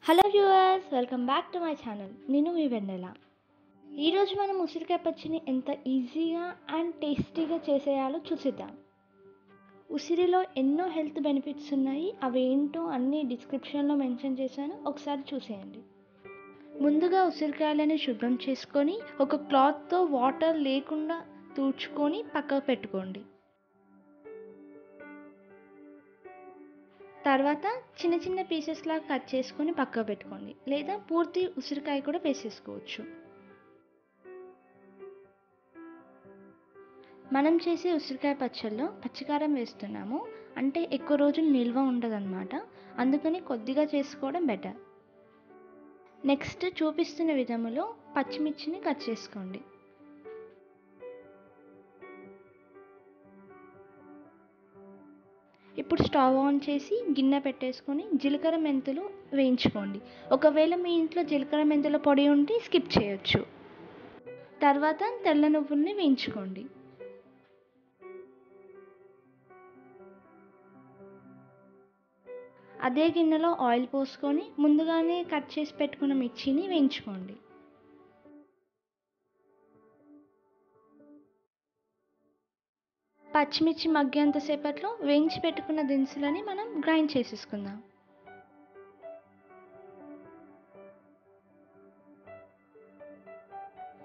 Hello viewers, welcome back to my channel. నేను మీ వెన్నెల. ఈరోజు మనం ఉసిరికాయ పచ్చడిని ఎంత ఈజీగా అండ్ టేస్టీగా చేసేయాలో చూసిద్దాం. ఉసిరిలో ఎన్నో హెల్త్ బెనిఫిట్స్ ఉన్నాయి. అవి ఏంటో అన్నీ డిస్క్రిప్షన్లో మెన్షన్ చేశాను, ఒకసారి చూసేయండి. ముందుగా ఉసిరికాయలని శుభ్రం చేసుకొని ఒక క్లాత్తో వాటర్ లేకుండా తుడుచుకొని పక్కకు పెట్టుకోండి. తర్వాత చిన్న చిన్న పీసెస్లా కట్ చేసుకొని పక్కకు పెట్టుకోండి, లేదా పూర్తి ఉసిరికాయ కూడా వేసేసుకోవచ్చు. మనం చేసే ఉసిరికాయ పచ్చళ్ళలో పచ్చికారం వేస్తున్నాము, అంటే ఎక్కువ రోజులు నిల్వ ఉండదన్నమాట. అందుకని కొద్దిగా చేసుకోవడం బెటర్. నెక్స్ట్ చూపిస్తున్న విధములో పచ్చిమిర్చిని కట్ చేసుకోండి. ఇప్పుడు స్టవ్ ఆన్ చేసి గిన్నె పెట్టేసుకొని జీలకర్ర మెంతులు వేయించుకోండి. ఒకవేళ మీ ఇంట్లో జీలకర్ర మెంతుల పొడి ఉంటే స్కిప్ చేయొచ్చు. తర్వాత తెల్ల నువ్వుల్ని వేయించుకోండి. అదే గిన్నెలో ఆయిల్ పోసుకొని ముందుగానే కట్ చేసి పెట్టుకున్న మిర్చిని వేయించుకోండి. పచ్చిమిర్చి మగ్గేంతసేపట్లో వేయించి పెట్టుకున్న దినుసులని మనం గ్రైండ్ చేసేసుకుందాం.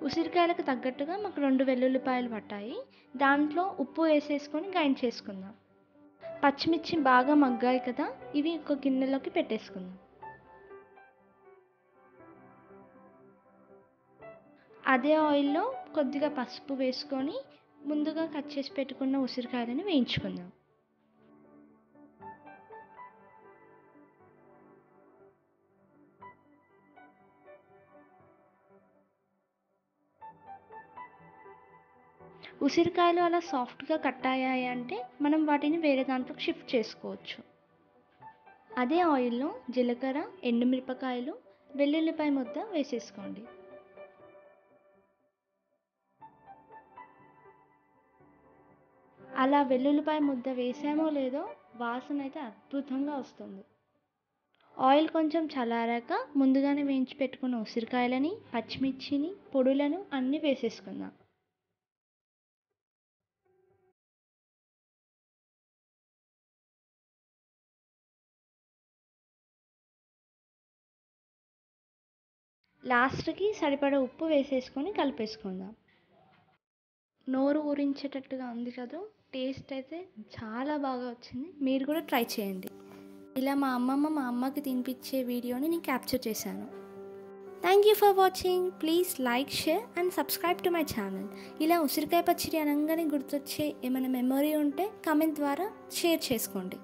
ఉసిరికాయలకు తగ్గట్టుగా మాకు 2 వెల్లుల్లిపాయలు పట్టాయి. దాంట్లో ఉప్పు వేసేసుకొని గ్రైండ్ చేసుకుందాం. పచ్చిమిర్చి బాగా మగ్గాయి కదా, ఇవి ఒక గిన్నెలోకి పెట్టేసుకుందాం. అదే ఆయిల్లో కొద్దిగా పసుపు వేసుకొని ముందుగా కట్ చేసి పెట్టుకున్న ఉసిరికాయలను వేయించుకుందాం. ఉసిరికాయలు అలా సాఫ్ట్గా కట్ అయ్యాయి అంటే మనం వాటిని వేరే దాంట్లోకి షిఫ్ట్ చేసుకోవచ్చు. అదే ఆయిల్లో జీలకర్ర, ఎండుమిరపకాయలు, వెల్లుల్లిపాయ ముద్ద వేసేసుకోండి. అలా వెల్లుల్లిపాయ ముద్ద వేసామో లేదో వాసన అయితే అద్భుతంగా వస్తుంది. ఆయిల్ కొంచెం చల్లారాక ముందుగానే వేయించి పెట్టుకున్న ఉసిరికాయలని, పచ్చిమిర్చిని, పొడులను అన్నీ వేసేసుకుందాం. లాస్ట్కి సరిపడా ఉప్పు వేసేసుకొని కలిపేసుకుందాం. నోరు ఊరించేటట్టుగా ఉంది కదా, టేస్ట్ అయితే చాలా బాగా వచ్చింది. మీరు కూడా ట్రై చేయండి. ఇలా మా అమ్మకి తినిపించే వీడియోని నేను క్యాప్చర్ చేశాను. Thank you for watching. Please like, share and subscribe to my channel. ఇలా ఉసిరికాయ పచ్చడి అనగానే గుర్తొచ్చే ఏమైనా మెమొరీ ఉంటే కామెంట్ ద్వారా షేర్ చేసుకోండి.